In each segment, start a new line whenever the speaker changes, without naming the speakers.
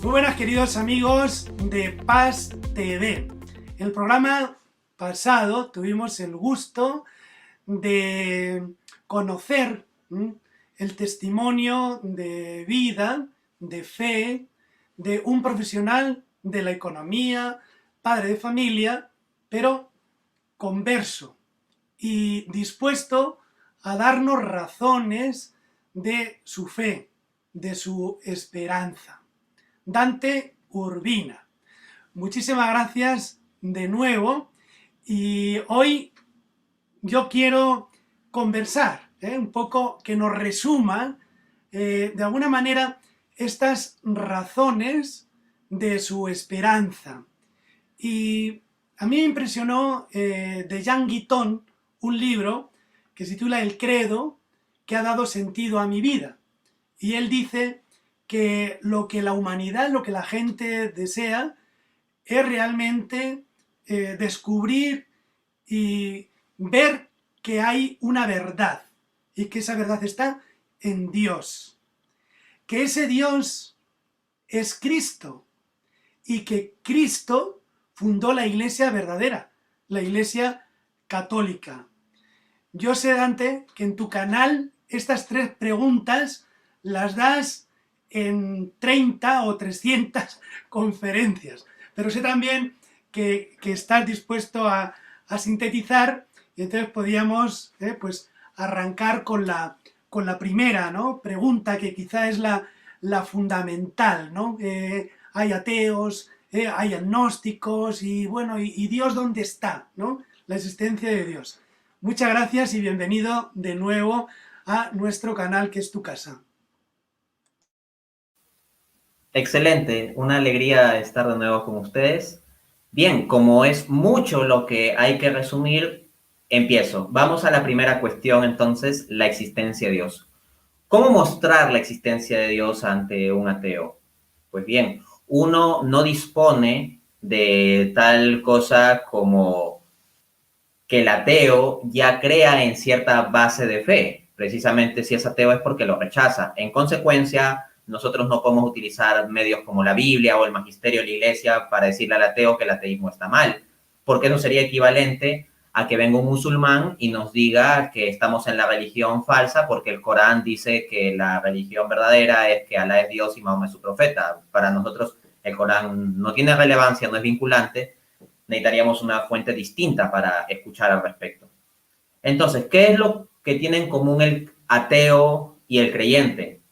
Muy buenas, queridos amigos de Paz TV. En el programa pasado tuvimos el gusto de conocer el testimonio de vida, de fe, de un profesional de la economía, padre de familia, pero converso y dispuesto a darnos razones de su fe, de su esperanza. Dante Urbina. Muchísimas gracias de nuevo y hoy yo quiero conversar, un poco que nos resuma de alguna manera estas razones de su esperanza. Y a mí me impresionó de Jean Guiton un libro que se titula El credo que ha dado sentido a mi vida. Y él dice que lo que la humanidad, lo que la gente desea, es realmente descubrir y ver que hay una verdad y que esa verdad está en Dios. Que ese Dios es Cristo y que Cristo fundó la iglesia verdadera, la iglesia católica. Yo sé, Dante, que en tu canal estas 3 preguntas las das en 30 o 300 conferencias, pero sé también que estás dispuesto a sintetizar y entonces podíamos pues arrancar con la primera, ¿no?, pregunta, que quizá es la fundamental, ¿no? Hay ateos, hay agnósticos y bueno, ¿y Dios dónde está?, ¿no? La existencia de Dios. Muchas gracias y bienvenido de nuevo a nuestro canal, que es tu casa.
Excelente, una alegría estar de nuevo con ustedes. Bien, como es mucho lo que hay que resumir, empiezo. Vamos a la primera cuestión, entonces, la existencia de Dios. ¿Cómo mostrar la existencia de Dios ante un ateo? Pues bien, uno no dispone de tal cosa como que el ateo ya crea en cierta base de fe. Precisamente si es ateo es porque lo rechaza. En consecuencia, nosotros no podemos utilizar medios como la Biblia o el magisterio de la iglesia para decirle al ateo que el ateísmo está mal, porque eso sería equivalente a que venga un musulmán y nos diga que estamos en la religión falsa porque el Corán dice que la religión verdadera es que Alá es Dios y Mahoma es su profeta. Para nosotros el Corán no tiene relevancia, no es vinculante, necesitaríamos una fuente distinta para escuchar al respecto. Entonces, ¿qué es lo que tiene en común el ateo y el creyente?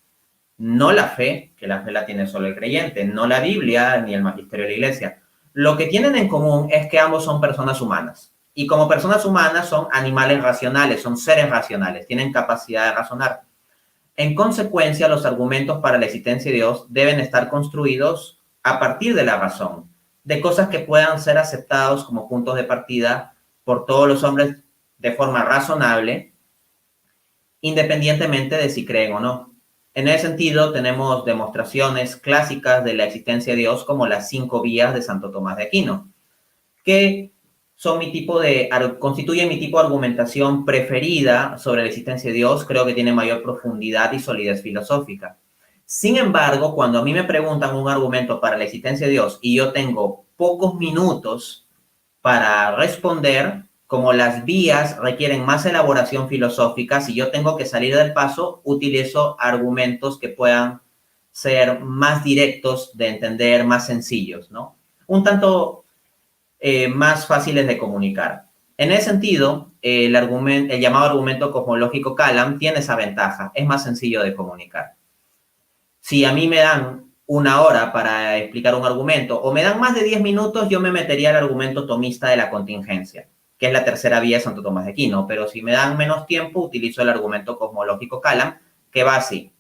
No la fe, que la fe la tiene solo el creyente, no la Biblia ni el magisterio de la iglesia. Lo que tienen en común es que ambos son personas humanas. Y como personas humanas son animales racionales, son seres racionales, tienen capacidad de razonar. En consecuencia, los argumentos para la existencia de Dios deben estar construidos a partir de la razón, de cosas que puedan ser aceptados como puntos de partida por todos los hombres de forma razonable, independientemente de si creen o no. En ese sentido, tenemos demostraciones clásicas de la existencia de Dios como las 5 vías de Santo Tomás de Aquino, que son constituyen mi tipo de argumentación preferida sobre la existencia de Dios. Creo que tiene mayor profundidad y solidez filosófica. Sin embargo, cuando a mí me preguntan un argumento para la existencia de Dios y yo tengo pocos minutos para responder, como las vías requieren más elaboración filosófica, si yo tengo que salir del paso, utilizo argumentos que puedan ser más directos de entender, más sencillos, ¿no? Un tanto más fáciles de comunicar. En ese sentido, el llamado argumento cosmológico Kalam tiene esa ventaja, es más sencillo de comunicar. Si a mí me dan 1 hora para explicar un argumento o me dan más de 10 minutos, yo me metería al argumento tomista de la contingencia, que es la tercera vía de Santo Tomás de Aquino, pero si me dan menos tiempo, utilizo el argumento cosmológico Kalam, que va así.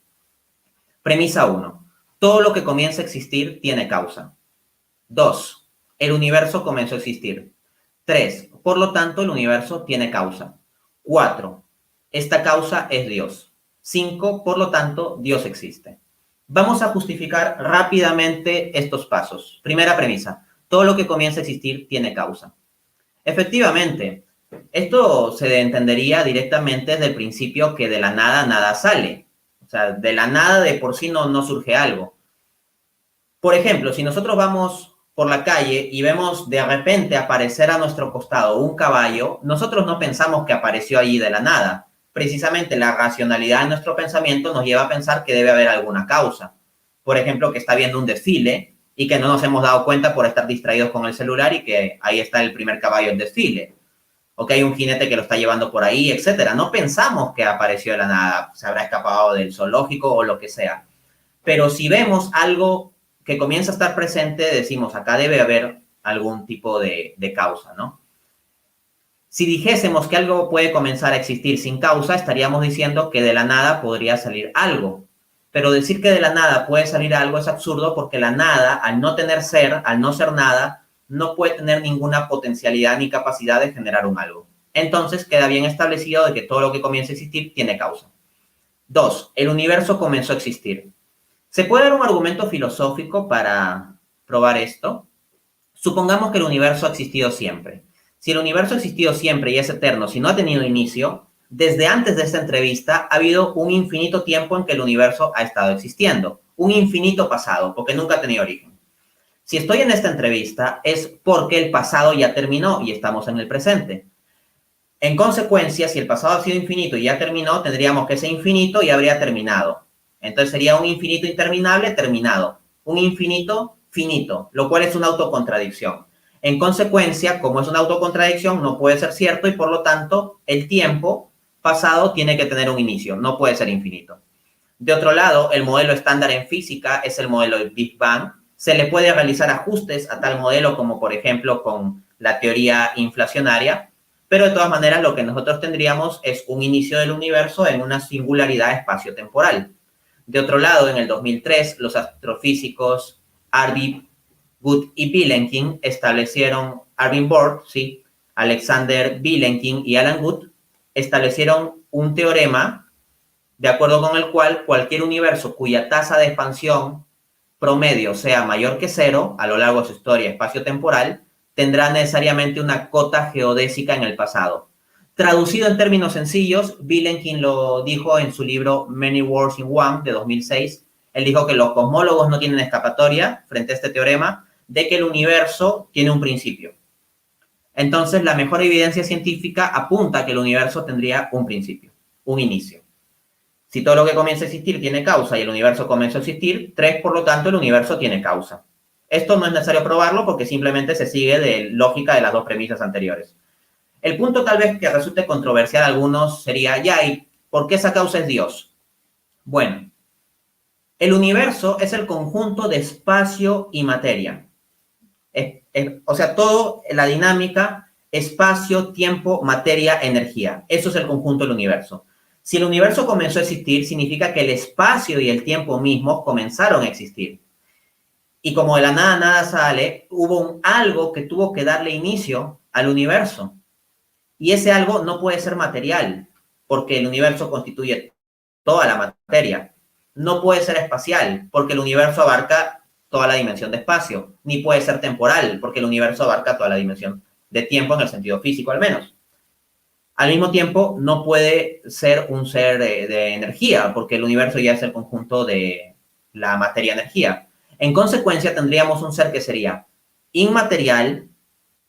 Premisa 1. Todo lo que comienza a existir tiene causa. 2. El universo comenzó a existir. 3. Por lo tanto, el universo tiene causa. 4. Esta causa es Dios. 5. Por lo tanto, Dios existe. Vamos a justificar rápidamente estos pasos. Primera premisa. Todo lo que comienza a existir tiene causa. Efectivamente, esto se entendería directamente desde el principio que de la nada nada sale. O sea, de la nada de por sí no surge algo. Por ejemplo, si nosotros vamos por la calle y vemos de repente aparecer a nuestro costado un caballo, nosotros no pensamos que apareció allí de la nada. Precisamente la racionalidad de nuestro pensamiento nos lleva a pensar que debe haber alguna causa. Por ejemplo, que está habiendo un desfile y que no nos hemos dado cuenta por estar distraídos con el celular y que ahí está el primer caballo del desfile. O que hay un jinete que lo está llevando por ahí, etcétera. No pensamos que apareció de la nada, se habrá escapado del zoológico o lo que sea. Pero si vemos algo que comienza a estar presente, decimos, acá debe haber algún tipo de causa, ¿no? Si dijésemos que algo puede comenzar a existir sin causa, estaríamos diciendo que de la nada podría salir algo. Pero decir que de la nada puede salir algo es absurdo porque la nada, al no tener ser, al no ser nada, no puede tener ninguna potencialidad ni capacidad de generar un algo. Entonces queda bien establecido de que todo lo que comienza a existir tiene causa. 2. El universo comenzó a existir. ¿Se puede dar un argumento filosófico para probar esto? Supongamos que el universo ha existido siempre. Si el universo ha existido siempre y es eterno, si no ha tenido inicio, desde antes de esta entrevista ha habido un infinito tiempo en que el universo ha estado existiendo. Un infinito pasado, porque nunca ha tenido origen. Si estoy en esta entrevista es porque el pasado ya terminó y estamos en el presente. En consecuencia, si el pasado ha sido infinito y ya terminó, tendríamos que ese infinito ya habría terminado. Entonces sería un infinito interminable terminado. Un infinito finito, lo cual es una autocontradicción. En consecuencia, como es una autocontradicción, no puede ser cierto y por lo tanto el tiempo pasado tiene que tener un inicio, no puede ser infinito. De otro lado, el modelo estándar en física es el modelo del Big Bang. Se le puede realizar ajustes a tal modelo como por ejemplo con la teoría inflacionaria, pero de todas maneras lo que nosotros tendríamos es un inicio del universo en una singularidad espacio-temporal. De otro lado, en el 2003, los astrofísicos Arvid Wood y Vilenkin establecieron, Arvin Bohr, sí, Alexander Vilenkin y Alan Wood establecieron un teorema de acuerdo con el cual cualquier universo cuya tasa de expansión promedio sea mayor que cero a lo largo de su historia espacio-temporal tendrá necesariamente una cota geodésica en el pasado. Traducido en términos sencillos, Vilenkin lo dijo en su libro Many Worlds in One de 2006. Él dijo que los cosmólogos no tienen escapatoria frente a este teorema de que el universo tiene un principio. Entonces, la mejor evidencia científica apunta a que el universo tendría un principio, un inicio. Si todo lo que comienza a existir tiene causa y el universo comenzó a existir, 3, por lo tanto, el universo tiene causa. Esto no es necesario probarlo porque simplemente se sigue de lógica de las dos premisas anteriores. El punto tal vez que resulte controversial a algunos sería, ya, ¿y por qué esa causa es Dios? Bueno, el universo es el conjunto de espacio y materia. O sea, todo la dinámica, espacio, tiempo, materia, energía. Eso es el conjunto del universo. Si el universo comenzó a existir, significa que el espacio y el tiempo mismos comenzaron a existir. Y como de la nada nada sale, hubo un algo que tuvo que darle inicio al universo. Y ese algo no puede ser material, porque el universo constituye toda la materia. No puede ser espacial, porque el universo abarca toda la dimensión de espacio. Ni puede ser temporal, porque el universo abarca toda la dimensión de tiempo en el sentido físico al menos. Al mismo tiempo, no puede ser un ser de energía, porque el universo ya es el conjunto de la materia-energía. En consecuencia, tendríamos un ser que sería inmaterial,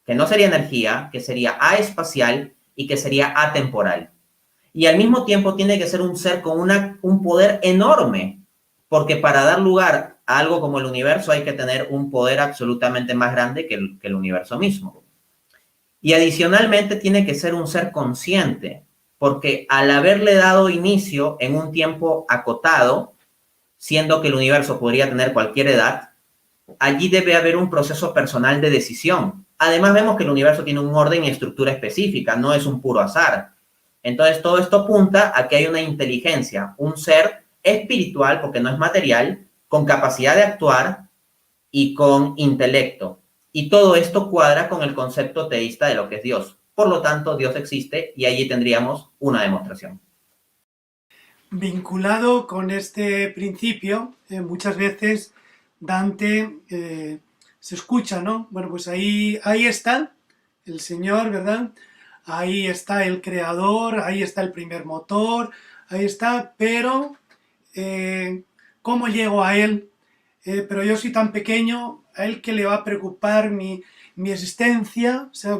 que no sería energía, que sería aespacial y que sería atemporal. Y al mismo tiempo tiene que ser un ser con un poder enorme, porque para dar lugar a algo como el universo hay que tener un poder absolutamente más grande que el universo mismo. Y adicionalmente tiene que ser un ser consciente, porque al haberle dado inicio en un tiempo acotado, siendo que el universo podría tener cualquier edad, allí debe haber un proceso personal de decisión. Además vemos que el universo tiene un orden y estructura específica, no es un puro azar. Entonces todo esto apunta a que hay una inteligencia, un ser espiritual, porque no es material, con capacidad de actuar y con intelecto. Y todo esto cuadra con el concepto teísta de lo que es Dios. Por lo tanto, Dios existe y allí tendríamos una demostración.
Vinculado con este principio, muchas veces Dante se escucha, ¿no? Bueno, pues ahí está el Señor, ¿verdad? Ahí está el creador, ahí está el primer motor, ahí está, pero ¿cómo llego a él? pero yo soy tan pequeño, ¿a él qué le va a preocupar mi existencia? O sea,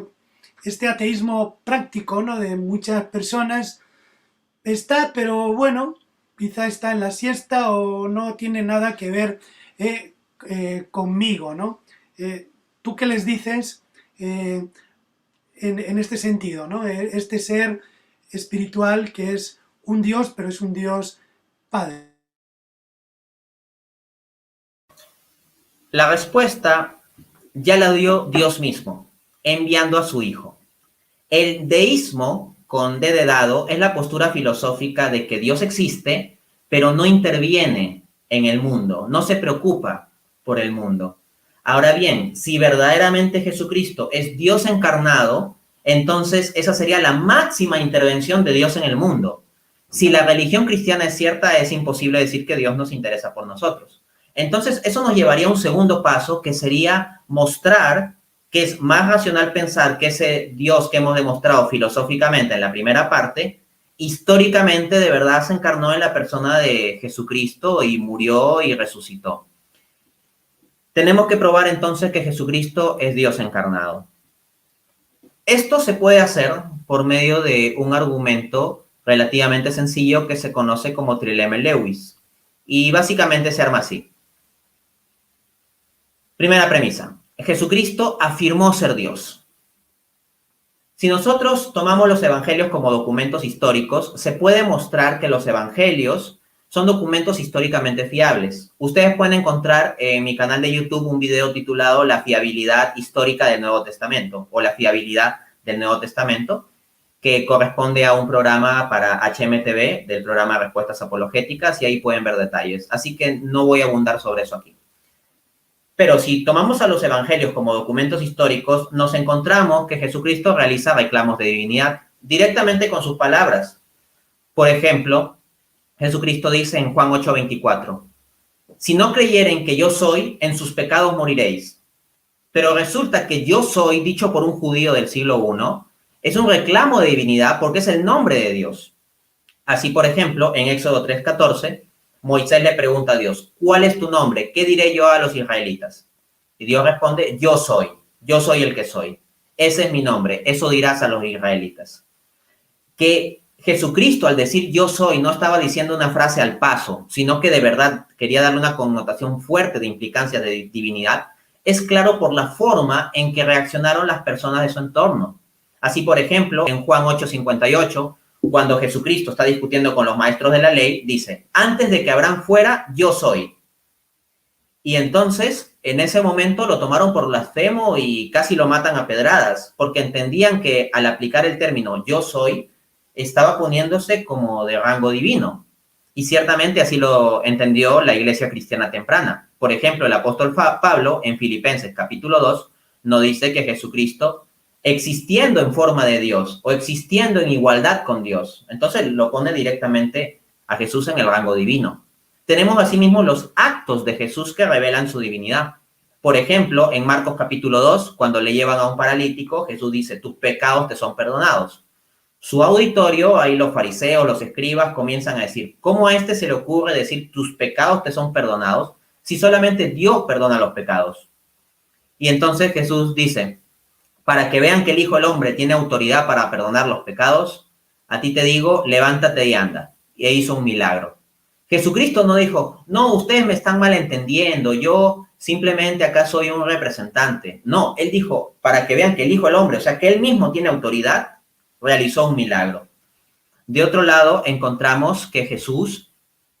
este ateísmo práctico, ¿no?, de muchas personas está, pero bueno, quizá está en la siesta o no tiene nada que ver conmigo, ¿no? ¿Tú qué les dices en este sentido, ¿no? Este ser espiritual que es un Dios, pero es un Dios Padre.
La respuesta ya la dio Dios mismo, enviando a su Hijo. El deísmo, con D de dado, es la postura filosófica de que Dios existe, pero no interviene en el mundo, no se preocupa por el mundo. Ahora bien, si verdaderamente Jesucristo es Dios encarnado, entonces esa sería la máxima intervención de Dios en el mundo. Si la religión cristiana es cierta, es imposible decir que Dios nos interesa por nosotros. Entonces, eso nos llevaría a un segundo paso, que sería mostrar que es más racional pensar que ese Dios que hemos demostrado filosóficamente en la primera parte, históricamente de verdad se encarnó en la persona de Jesucristo y murió y resucitó. Tenemos que probar entonces que Jesucristo es Dios encarnado. Esto se puede hacer por medio de un argumento relativamente sencillo que se conoce como trilema Lewis. Y básicamente se arma así. Primera premisa. Jesucristo afirmó ser Dios. Si nosotros tomamos los evangelios como documentos históricos, se puede mostrar que los evangelios son documentos históricamente fiables. Ustedes pueden encontrar en mi canal de YouTube un video titulado La fiabilidad histórica del Nuevo Testamento o la fiabilidad del Nuevo Testamento, que corresponde a un programa para HMTV del programa Respuestas Apologéticas, y ahí pueden ver detalles. Así que no voy a abundar sobre eso aquí. Pero si tomamos a los evangelios como documentos históricos, nos encontramos que Jesucristo realiza reclamos de divinidad directamente con sus palabras. Por ejemplo, Jesucristo dice en Juan 8:24, si no creyeren que yo soy, en sus pecados moriréis. Pero resulta que yo soy, dicho por un judío del siglo I, es un reclamo de divinidad porque es el nombre de Dios. Así, por ejemplo, en Éxodo 3:14, Moisés le pregunta a Dios, ¿cuál es tu nombre? ¿Qué diré yo a los israelitas? Y Dios responde, yo soy el que soy. Ese es mi nombre, eso dirás a los israelitas. Que Jesucristo, al decir yo soy, no estaba diciendo una frase al paso, sino que de verdad quería darle una connotación fuerte de implicancia de divinidad, es claro por la forma en que reaccionaron las personas de su entorno. Así, por ejemplo, en Juan 8:58, cuando Jesucristo está discutiendo con los maestros de la ley, dice, antes de que Abraham fuera, yo soy. Y entonces, en ese momento lo tomaron por blasfemo y casi lo matan a pedradas, porque entendían que al aplicar el término yo soy, estaba poniéndose como de rango divino. Y ciertamente así lo entendió la iglesia cristiana temprana. Por ejemplo, el apóstol Pablo, en Filipenses capítulo 2, nos dice que Jesucristo, existiendo en forma de Dios o existiendo en igualdad con Dios, entonces lo pone directamente a Jesús en el rango divino. Tenemos asimismo los actos de Jesús que revelan su divinidad. Por ejemplo, en Marcos capítulo 2, cuando le llevan a un paralítico, Jesús dice, tus pecados te son perdonados. Su auditorio, ahí los fariseos, los escribas, comienzan a decir, ¿cómo a este se le ocurre decir tus pecados te son perdonados si solamente Dios perdona los pecados? Y entonces Jesús dice, para que vean que el Hijo del Hombre tiene autoridad para perdonar los pecados, a ti te digo, levántate y anda. Y hizo un milagro. Jesucristo no dijo, no, ustedes me están malentendiendo, yo simplemente acá soy un representante. No, él dijo, para que vean que el Hijo del Hombre, o sea, que él mismo tiene autoridad, realizó un milagro. De otro lado, encontramos que Jesús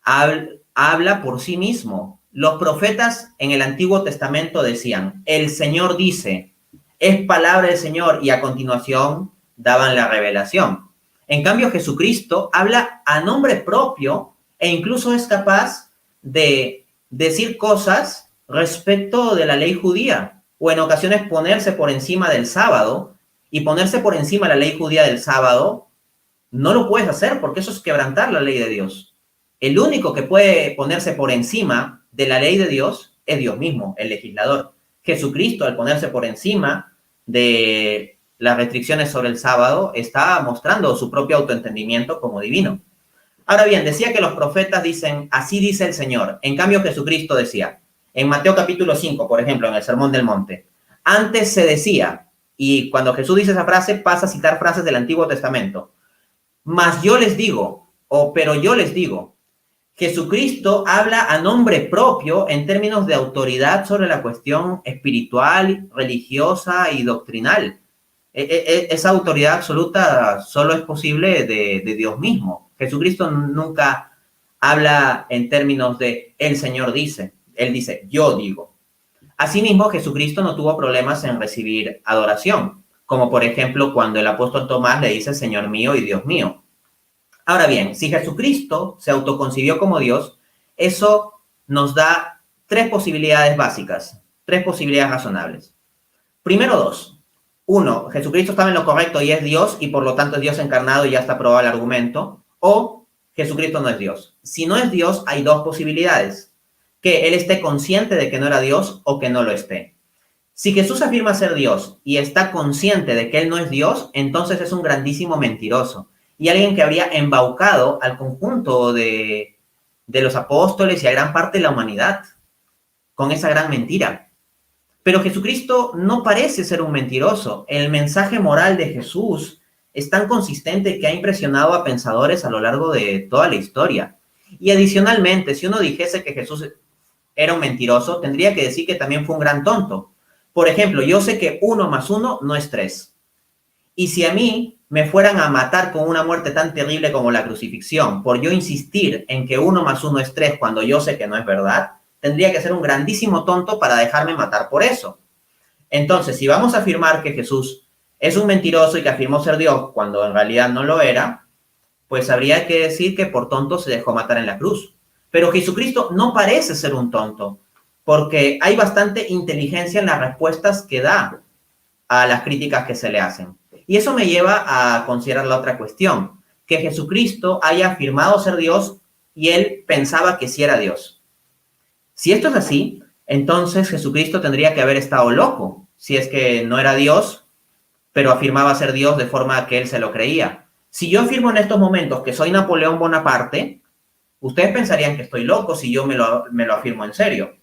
habla por sí mismo. Los profetas en el Antiguo Testamento decían, el Señor dice, es palabra del Señor, y a continuación daban la revelación. En cambio, Jesucristo habla a nombre propio e incluso es capaz de decir cosas respecto de la ley judía o en ocasiones ponerse por encima del sábado, y ponerse por encima de la ley judía del sábado no lo puedes hacer porque eso es quebrantar la ley de Dios. El único que puede ponerse por encima de la ley de Dios es Dios mismo, el legislador. Jesucristo, al ponerse por encima de las restricciones sobre el sábado, está mostrando su propio autoentendimiento como divino. Ahora bien, decía que los profetas dicen, así dice el Señor. En cambio, Jesucristo decía, En Mateo capítulo 5, por ejemplo, en el Sermón del Monte, antes se decía, y cuando Jesús dice esa frase, pasa a citar frases del Antiguo Testamento, mas yo les digo, o pero yo les digo, Jesucristo habla a nombre propio en términos de autoridad sobre la cuestión espiritual, religiosa y doctrinal. Esa autoridad absoluta solo es posible de Dios mismo. Jesucristo nunca habla en términos de el Señor dice, Él dice, yo digo. Asimismo, Jesucristo no tuvo problemas en recibir adoración, como por ejemplo cuando el apóstol Tomás le dice Señor mío y Dios mío. Ahora bien, si Jesucristo se autoconcibió como Dios, eso nos da tres posibilidades básicas, tres posibilidades razonables. Primero dos. Uno, Jesucristo estaba en lo correcto y es Dios y por lo tanto es Dios encarnado y ya está probado el argumento. O Jesucristo no es Dios. Si no es Dios, hay dos posibilidades. Que Él esté consciente de que no era Dios o que no lo esté. Si Jesús afirma ser Dios y está consciente de que Él no es Dios, entonces es un grandísimo mentiroso. Y alguien que habría embaucado al conjunto de los apóstoles y a gran parte de la humanidad con esa gran mentira. Pero Jesucristo no parece ser un mentiroso. El mensaje moral de Jesús es tan consistente que ha impresionado a pensadores a lo largo de toda la historia. Y adicionalmente, si uno dijese que Jesús era un mentiroso, tendría que decir que también fue un gran tonto. Por ejemplo, yo sé que 1 más 1 no es 3. Y si a mí me fueran a matar con una muerte tan terrible como la crucifixión, por yo insistir en que 1 más 1 es 3 cuando yo sé que no es verdad, tendría que ser un grandísimo tonto para dejarme matar por eso. Entonces, si vamos a afirmar que Jesús es un mentiroso y que afirmó ser Dios cuando en realidad no lo era, pues habría que decir que por tonto se dejó matar en la cruz. Pero Jesucristo no parece ser un tonto, porque hay bastante inteligencia en las respuestas que da a las críticas que se le hacen. Y eso me lleva a considerar la otra cuestión, que Jesucristo haya afirmado ser Dios y él pensaba que sí era Dios. Si esto es así, entonces Jesucristo tendría que haber estado loco, si es que no era Dios, pero afirmaba ser Dios de forma que él se lo creía. Si yo afirmo en estos momentos que soy Napoleón Bonaparte, ustedes pensarían que estoy loco si yo me lo afirmo en serio.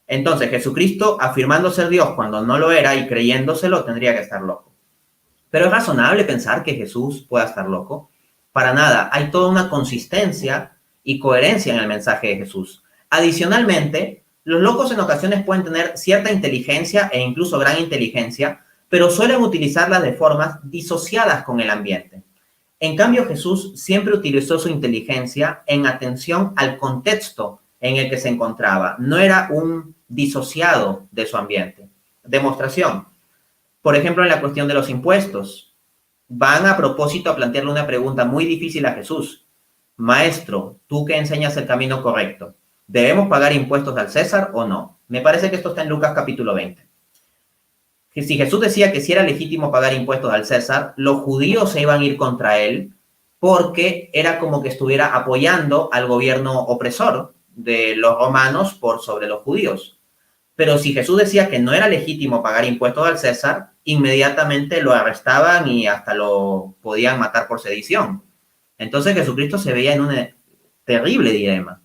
Entonces, Jesucristo afirmando ser Dios cuando no lo era y creyéndoselo tendría que estar loco. Pero es razonable pensar que Jesús pueda estar loco. Para nada, hay toda una consistencia y coherencia en el mensaje de Jesús. Adicionalmente, los locos en ocasiones pueden tener cierta inteligencia e incluso gran inteligencia, pero suelen utilizarla de formas disociadas con el ambiente. En cambio, Jesús siempre utilizó su inteligencia en atención al contexto en el que se encontraba. No era un disociado de su ambiente. Demostración. Por ejemplo, en la cuestión de los impuestos. Van a propósito a plantearle una pregunta muy difícil a Jesús. Maestro, tú que enseñas el camino correcto, ¿debemos pagar impuestos al César o no? Me parece que esto está en Lucas capítulo 20. Que si Jesús decía que si era legítimo pagar impuestos al César, los judíos se iban a ir contra él porque era como que estuviera apoyando al gobierno opresor de los romanos por sobre los judíos. Pero si Jesús decía que no era legítimo pagar impuestos al César, inmediatamente lo arrestaban y hasta lo podían matar por sedición. Entonces Jesucristo se veía en un terrible dilema.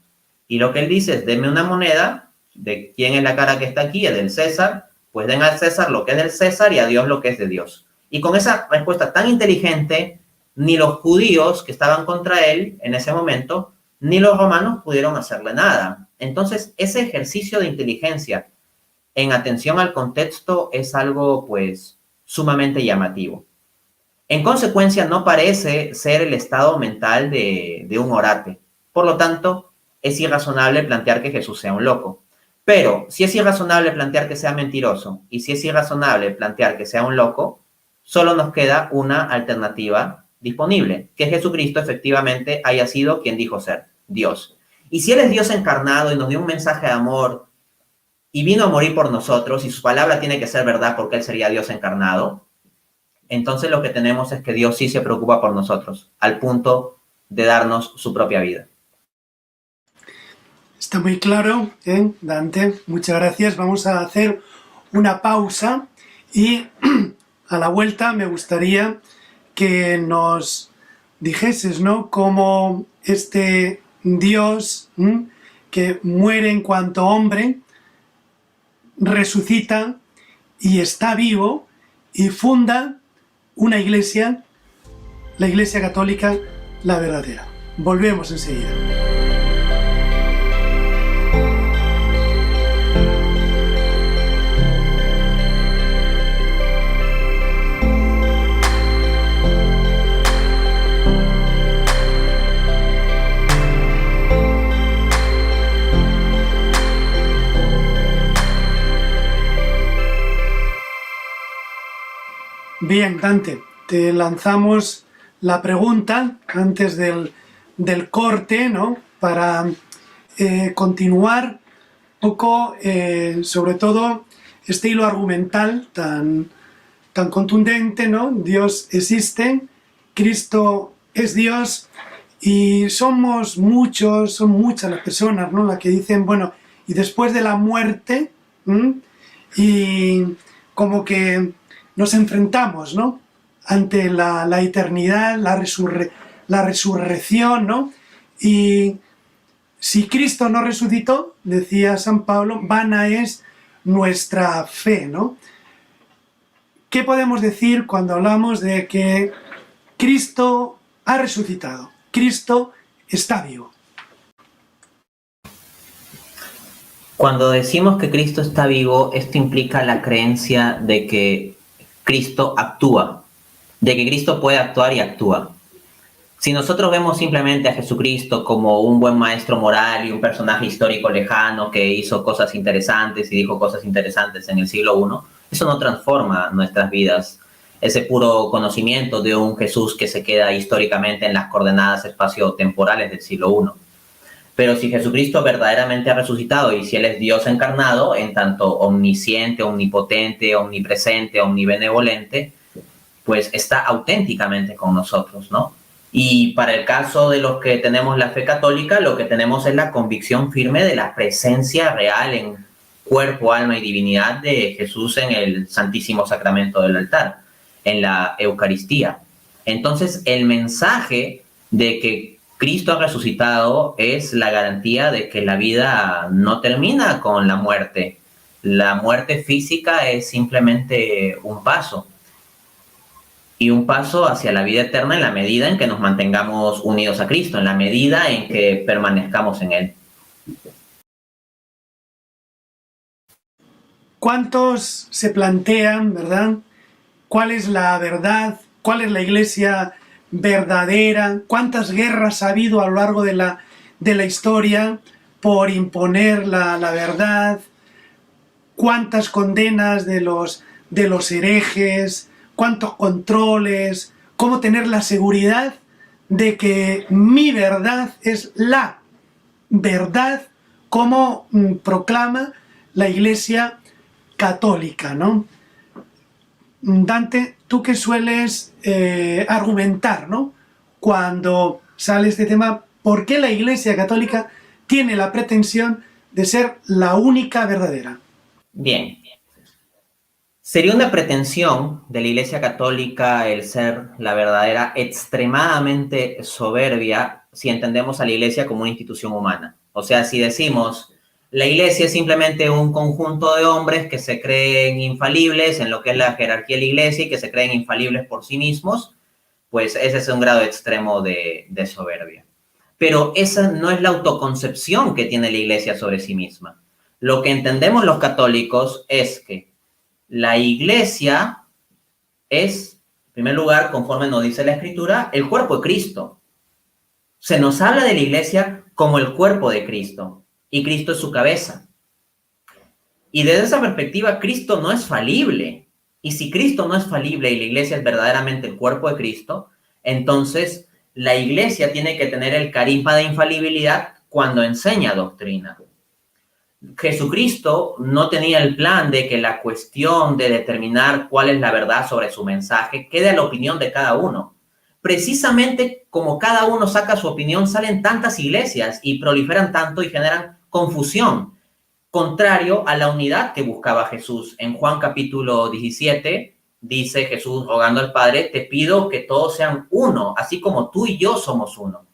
Y lo que él dice es, denme una moneda, de quién es la cara que está aquí, es del César, pues den al César lo que es del César y a Dios lo que es de Dios. Y con esa respuesta tan inteligente, ni los judíos que estaban contra él en ese momento, ni los romanos pudieron hacerle nada. Entonces, ese ejercicio de inteligencia en atención al contexto es algo, pues, sumamente llamativo. En consecuencia, no parece ser el estado mental de un orate. Por lo tanto, es irrazonable plantear que Jesús sea un loco. Pero, si es irrazonable plantear que sea mentiroso y si es irrazonable plantear que sea un loco, solo nos queda una alternativa disponible, que Jesucristo efectivamente haya sido quien dijo ser, Dios. Y si Él es Dios encarnado y nos dio un mensaje de amor y vino a morir por nosotros y su palabra tiene que ser verdad porque Él sería Dios encarnado, entonces lo que tenemos es que Dios sí se preocupa por nosotros, al punto de darnos su propia vida.
Está muy claro, Dante. Muchas gracias. Vamos a hacer una pausa y a la vuelta me gustaría que nos dijeses, ¿no?, cómo este Dios que muere en cuanto hombre resucita y está vivo y funda una iglesia, la Iglesia Católica, la verdadera. Volvemos enseguida. Bien, Dante, te lanzamos la pregunta antes del corte, ¿no? Para continuar un poco, sobre todo, este hilo argumental tan contundente, ¿no? Dios existe, Cristo es Dios, y son muchas las personas, ¿no? Las que dicen, bueno, y después de la muerte, y como que nos enfrentamos, ¿no? Ante la eternidad, la resurrección, ¿no? Y si Cristo no resucitó, decía San Pablo, vana es nuestra fe, ¿no? ¿Qué podemos decir cuando hablamos de que Cristo ha resucitado? Cristo está vivo.
Cuando decimos que Cristo está vivo, esto implica la creencia de que Cristo actúa, de que Cristo puede actuar y actúa. Si nosotros vemos simplemente a Jesucristo como un buen maestro moral y un personaje histórico lejano que hizo cosas interesantes y dijo cosas interesantes en el siglo I, eso no transforma nuestras vidas. Ese puro conocimiento de un Jesús que se queda históricamente en las coordenadas espaciotemporales del siglo I. Pero si Jesucristo verdaderamente ha resucitado y si Él es Dios encarnado, en tanto omnisciente, omnipotente, omnipresente, omnibenevolente, pues está auténticamente con nosotros, ¿no? Y para el caso de los que tenemos la fe católica, lo que tenemos es la convicción firme de la presencia real en cuerpo, alma y divinidad de Jesús en el Santísimo Sacramento del altar, en la Eucaristía. Entonces, el mensaje de que Cristo ha resucitado es la garantía de que la vida no termina con la muerte. La muerte física es simplemente un paso. Y un paso hacia la vida eterna en la medida en que nos mantengamos unidos a Cristo, en la medida en que permanezcamos en Él.
¿Cuántos se plantean, verdad? ¿Cuál es la verdad? ¿Cuál es la iglesia verdadera? ¿Cuántas guerras ha habido a lo largo de la historia por imponer la verdad? ¿Cuántas condenas de los herejes? ¿Cuántos controles? ¿Cómo tener la seguridad de que mi verdad es la verdad, como proclama la Iglesia Católica, ¿no? Dante, tú que sueles argumentar, ¿no? Cuando sale este tema, ¿por qué la Iglesia Católica tiene la pretensión de ser la única verdadera?
Bien. Sería una pretensión de la Iglesia Católica el ser la verdadera extremadamente soberbia si entendemos a la Iglesia como una institución humana. O sea, si decimos la Iglesia es simplemente un conjunto de hombres que se creen infalibles en lo que es la jerarquía de la Iglesia y que se creen infalibles por sí mismos, pues ese es un grado extremo de soberbia. Pero esa no es la autoconcepción que tiene la Iglesia sobre sí misma. Lo que entendemos los católicos es que la Iglesia es, en primer lugar, conforme nos dice la Escritura, el cuerpo de Cristo. Se nos habla de la Iglesia como el cuerpo de Cristo, y Cristo es su cabeza. Y desde esa perspectiva, Cristo no es falible. Y si Cristo no es falible y la Iglesia es verdaderamente el cuerpo de Cristo, entonces la Iglesia tiene que tener el carisma de infalibilidad cuando enseña doctrina. Jesucristo no tenía el plan de que la cuestión de determinar cuál es la verdad sobre su mensaje quede a la opinión de cada uno. Precisamente como cada uno saca su opinión, salen tantas iglesias y proliferan tanto y generan confusión, contrario a la unidad que buscaba Jesús. En Juan capítulo 17 dice Jesús rogando al Padre, te pido que todos sean uno, así como tú y yo somos uno.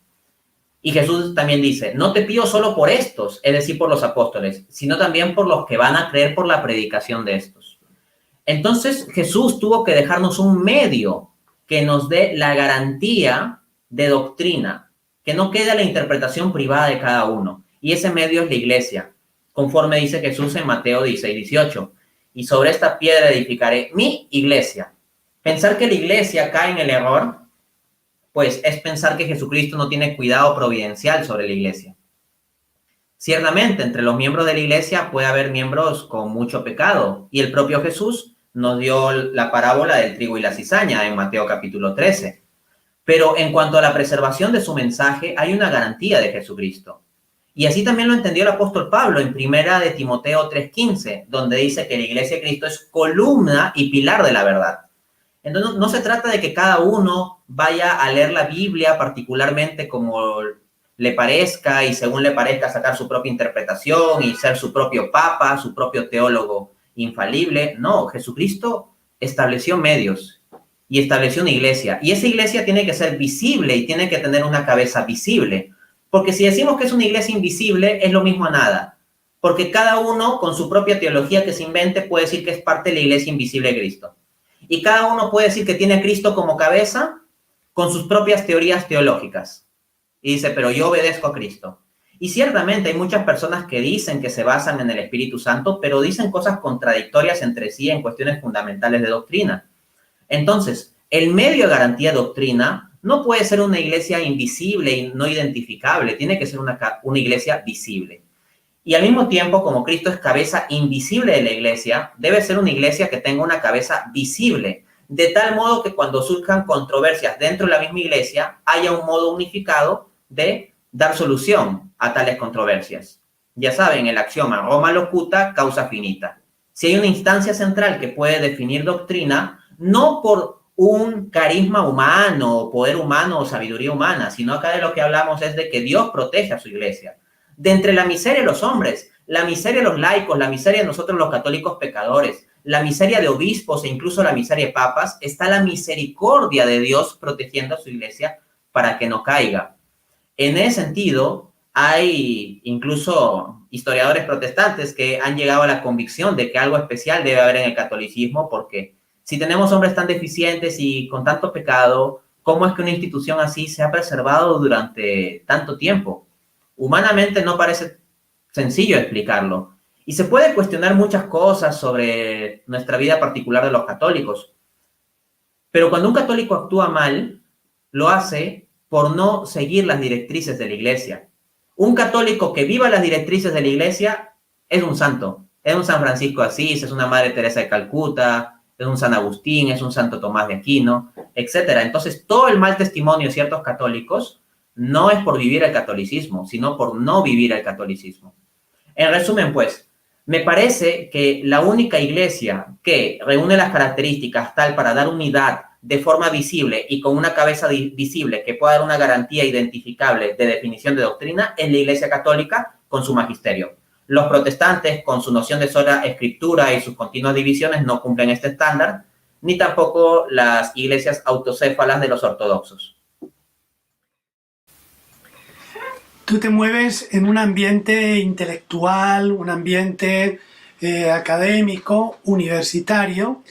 Y Jesús también dice, no te pido solo por estos, es decir, por los apóstoles, sino también por los que van a creer por la predicación de estos. Entonces Jesús tuvo que dejarnos un medio que nos dé la garantía de doctrina, que no quede a la interpretación privada de cada uno. Y ese medio es la iglesia, conforme dice Jesús en Mateo 16:18. Y sobre esta piedra edificaré mi iglesia. Pensar que la iglesia cae en el error, pues es pensar que Jesucristo no tiene cuidado providencial sobre la iglesia. Ciertamente, entre los miembros de la iglesia puede haber miembros con mucho pecado, y el propio Jesús nos dio la parábola del trigo y la cizaña en Mateo capítulo 13. Pero en cuanto a la preservación de su mensaje, hay una garantía de Jesucristo. Y así también lo entendió el apóstol Pablo en primera de Timoteo 3:15, donde dice que la iglesia de Cristo es columna y pilar de la verdad. Entonces, no se trata de que cada uno vaya a leer la Biblia particularmente como le parezca y según le parezca sacar su propia interpretación y ser su propio papa, su propio teólogo infalible. No, Jesucristo estableció medios y estableció una iglesia. Y esa iglesia tiene que ser visible y tiene que tener una cabeza visible. Porque si decimos que es una iglesia invisible, es lo mismo a nada. Porque cada uno con su propia teología que se invente puede decir que es parte de la iglesia invisible de Cristo. Y cada uno puede decir que tiene a Cristo como cabeza con sus propias teorías teológicas. Y dice, pero yo obedezco a Cristo. Y ciertamente hay muchas personas que dicen que se basan en el Espíritu Santo, pero dicen cosas contradictorias entre sí en cuestiones fundamentales de doctrina. Entonces, el medio de garantía de doctrina no puede ser una iglesia invisible y no identificable, tiene que ser una iglesia visible. Y al mismo tiempo, como Cristo es cabeza invisible de la iglesia, debe ser una iglesia que tenga una cabeza visible, de tal modo que cuando surjan controversias dentro de la misma iglesia, haya un modo unificado de dar solución a tales controversias. Ya saben, el axioma Roma locuta, causa finita. Si hay una instancia central que puede definir doctrina, no por un carisma humano, poder humano o sabiduría humana, sino acá de lo que hablamos es de que Dios protege a su iglesia. De entre la miseria de los hombres, la miseria de los laicos, la miseria de nosotros los católicos pecadores, la miseria de obispos e incluso la miseria de papas, está la misericordia de Dios protegiendo a su iglesia para que no caiga. En ese sentido, hay incluso historiadores protestantes que han llegado a la convicción de que algo especial debe haber en el catolicismo, porque si tenemos hombres tan deficientes y con tanto pecado, ¿cómo es que una institución así se ha preservado durante tanto tiempo? Humanamente no parece sencillo explicarlo. Y se puede cuestionar muchas cosas sobre nuestra vida particular de los católicos. Pero cuando un católico actúa mal, lo hace por no seguir las directrices de la iglesia. Un católico que viva las directrices de la iglesia es un santo. Es un San Francisco de Asís, es una Madre Teresa de Calcuta, es un San Agustín, es un Santo Tomás de Aquino, etc. Entonces, todo el mal testimonio de ciertos católicos no es por vivir el catolicismo, sino por no vivir el catolicismo. En resumen, pues, me parece que la única iglesia que reúne las características tal para dar unidad de forma visible y con una cabeza visible que pueda dar una garantía identificable de definición de doctrina es la Iglesia Católica con su magisterio. Los protestantes, con su noción de sola escritura y sus continuas divisiones, no cumplen este estándar, ni tampoco las iglesias autocéfalas de los ortodoxos.
Tú te mueves en un ambiente intelectual, un ambiente académico, universitario,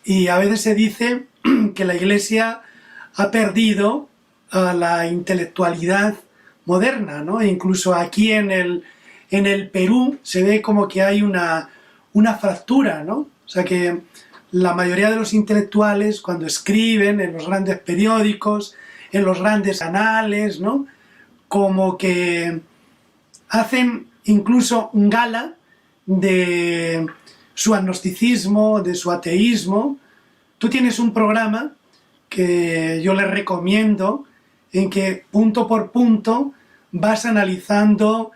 y a veces se dice que la Iglesia ha perdido la intelectualidad moderna, ¿no? E incluso aquí en el Perú se ve como que hay una fractura, ¿no? O sea que la mayoría de los intelectuales, cuando escriben en los grandes periódicos, en los grandes canales, ¿no?, como que hacen incluso un gala de su agnosticismo, de su ateísmo. Tú tienes un programa que yo les recomiendo, en que punto por punto vas analizando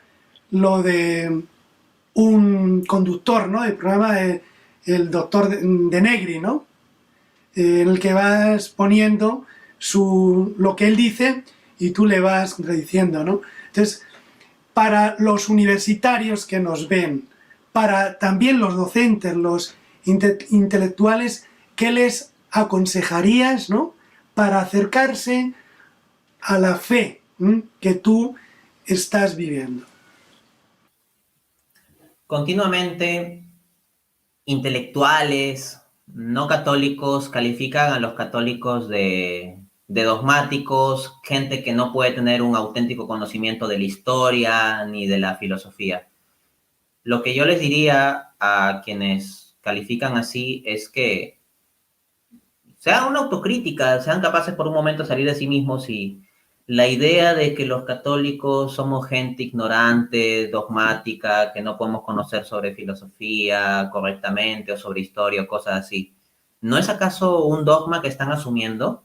lo de un conductor, ¿no?, del programa, el doctor de Negri, ¿no?, en el que vas poniendo lo que él dice y tú le vas rediciendo, ¿no? Entonces, para los universitarios que nos ven, para también los docentes, los intelectuales, ¿qué les aconsejarías, ¿no?, para acercarse a la fe que tú estás viviendo?
Continuamente, intelectuales no católicos califican a los católicos de dogmáticos, gente que no puede tener un auténtico conocimiento de la historia ni de la filosofía. Lo que yo les diría a quienes califican así es que sean una autocrítica, sean capaces por un momento de salir de sí mismos y la idea de que los católicos somos gente ignorante, dogmática, que no podemos conocer sobre filosofía correctamente o sobre historia o cosas así, ¿no es acaso un dogma que están asumiendo?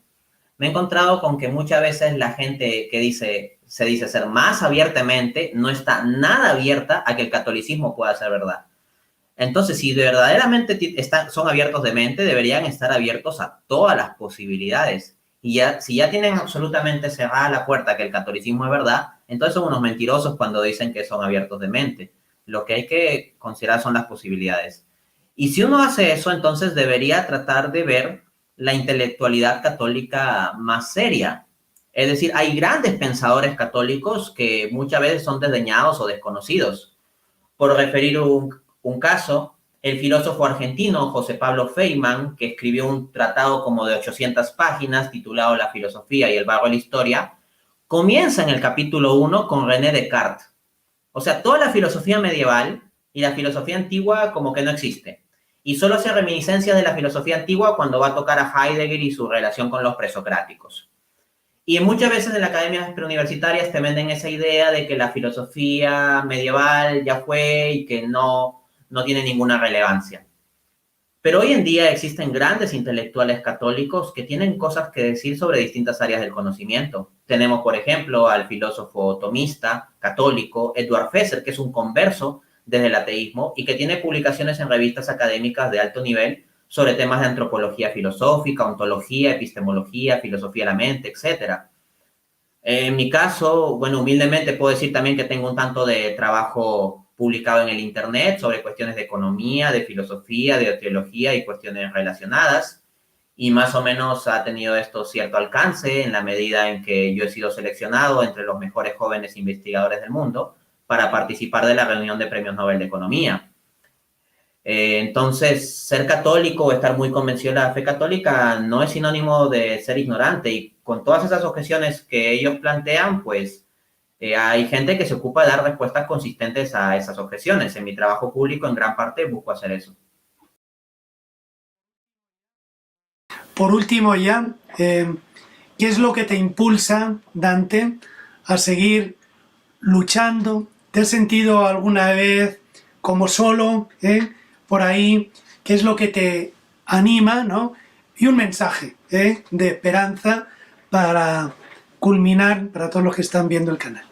Me he encontrado con que muchas veces la gente que se dice ser más abiertamente no está nada abierta a que el catolicismo pueda ser verdad. Entonces, si verdaderamente son abiertos de mente, deberían estar abiertos a todas las posibilidades. Y ya, si ya tienen absolutamente cerrada la puerta a que el catolicismo es verdad, entonces son unos mentirosos cuando dicen que son abiertos de mente. Lo que hay que considerar son las posibilidades. Y si uno hace eso, entonces debería tratar de ver la intelectualidad católica más seria. Es decir, hay grandes pensadores católicos que muchas veces son desdeñados o desconocidos. Por referir un caso, el filósofo argentino José Pablo Feynman, que escribió un tratado como de 800 páginas titulado La filosofía y el vago de la historia, comienza en el capítulo 1 con René Descartes. O sea, toda la filosofía medieval y la filosofía antigua como que no existe. Y solo hace reminiscencias de la filosofía antigua cuando va a tocar a Heidegger y su relación con los presocráticos. Y muchas veces en las academias preuniversitarias te venden esa idea de que la filosofía medieval ya fue y que no tiene ninguna relevancia. Pero hoy en día existen grandes intelectuales católicos que tienen cosas que decir sobre distintas áreas del conocimiento. Tenemos, por ejemplo, al filósofo tomista católico Edward Fesser, que es un converso desde el ateísmo y que tiene publicaciones en revistas académicas de alto nivel sobre temas de antropología filosófica, ontología, epistemología, filosofía de la mente, etc. En mi caso, bueno, humildemente puedo decir también que tengo un tanto de trabajo publicado en el Internet sobre cuestiones de economía, de filosofía, de teología y cuestiones relacionadas. Y más o menos ha tenido esto cierto alcance en la medida en que yo he sido seleccionado entre los mejores jóvenes investigadores del mundo para participar de la reunión de premios Nobel de Economía. Entonces, ser católico o estar muy convencido de la fe católica no es sinónimo de ser ignorante. Y con todas esas objeciones que ellos plantean, pues hay gente que se ocupa de dar respuestas consistentes a esas objeciones. En mi trabajo público, en gran parte, busco hacer eso.
Por último ya, ¿qué es lo que te impulsa, Dante, a seguir luchando? ¿Te has sentido alguna vez como solo, por ahí? ¿Qué es lo que te anima, ¿no? Y un mensaje de esperanza para culminar para todos los que están viendo el canal.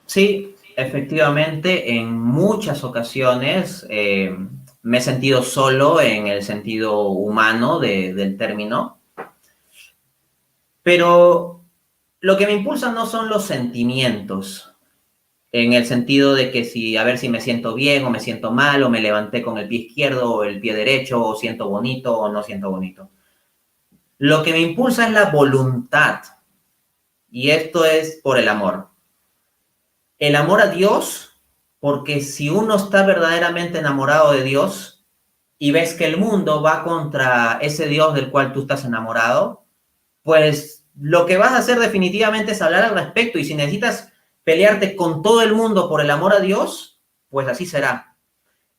Sí, efectivamente, en muchas ocasiones me he sentido solo en el sentido humano del término, pero lo que me impulsa no son los sentimientos, en el sentido de que a ver si me siento bien o me siento mal, o me levanté con el pie izquierdo o el pie derecho, o siento bonito o no siento bonito. Lo que me impulsa es la voluntad, y esto es por el amor. El amor a Dios, porque si uno está verdaderamente enamorado de Dios y ves que el mundo va contra ese Dios del cual tú estás enamorado, pues lo que vas a hacer definitivamente es hablar al respecto, y si necesitas pelearte con todo el mundo por el amor a Dios, pues así será.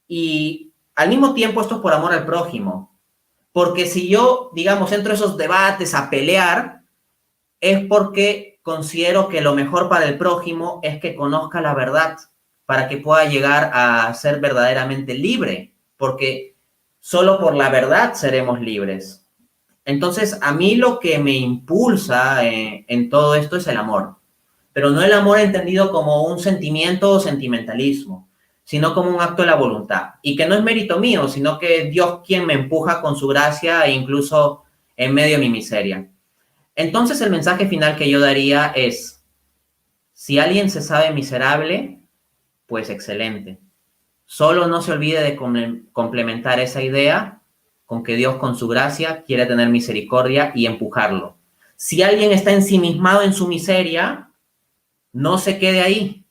Y al mismo tiempo esto es por amor al prójimo, porque si yo, digamos, entro a esos debates a pelear, es porque considero que lo mejor para el prójimo es que conozca la verdad, para que pueda llegar a ser verdaderamente libre, porque solo por la verdad seremos libres. Entonces, a mí lo que me impulsa en todo esto es el amor, pero no el amor entendido como un sentimiento o sentimentalismo, sino como un acto de la voluntad, y que no es mérito mío, sino que es Dios quien me empuja con su gracia e incluso en medio de mi miseria. Entonces, el mensaje final que yo daría es, si alguien se sabe miserable, pues excelente. Solo no se olvide de complementar esa idea con que Dios con su gracia quiere tener misericordia y empujarlo. Si alguien está ensimismado en su miseria, no se quede ahí,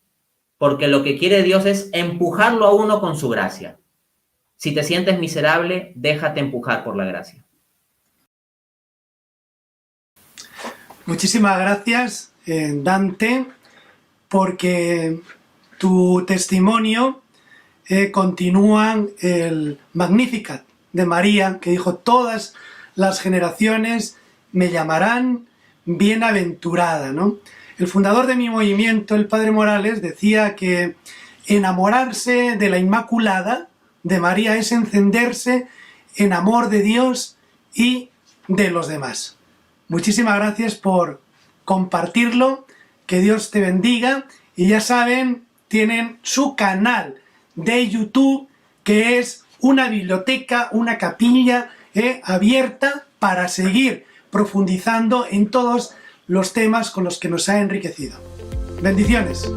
porque lo que quiere Dios es empujarlo a uno con su gracia. Si te sientes miserable, déjate empujar por la gracia.
Muchísimas gracias, Dante, porque tu testimonio continúa el Magnificat de María, que dijo: todas las generaciones me llamarán bienaventurada, ¿no? El fundador de mi movimiento, el padre Morales, decía que enamorarse de la Inmaculada, de María, es encenderse en amor de Dios y de los demás. Muchísimas gracias por compartirlo, que Dios te bendiga, y ya saben, tienen su canal de YouTube, que es una biblioteca, una capilla abierta para seguir profundizando en todos los temas con los que nos ha enriquecido. Bendiciones.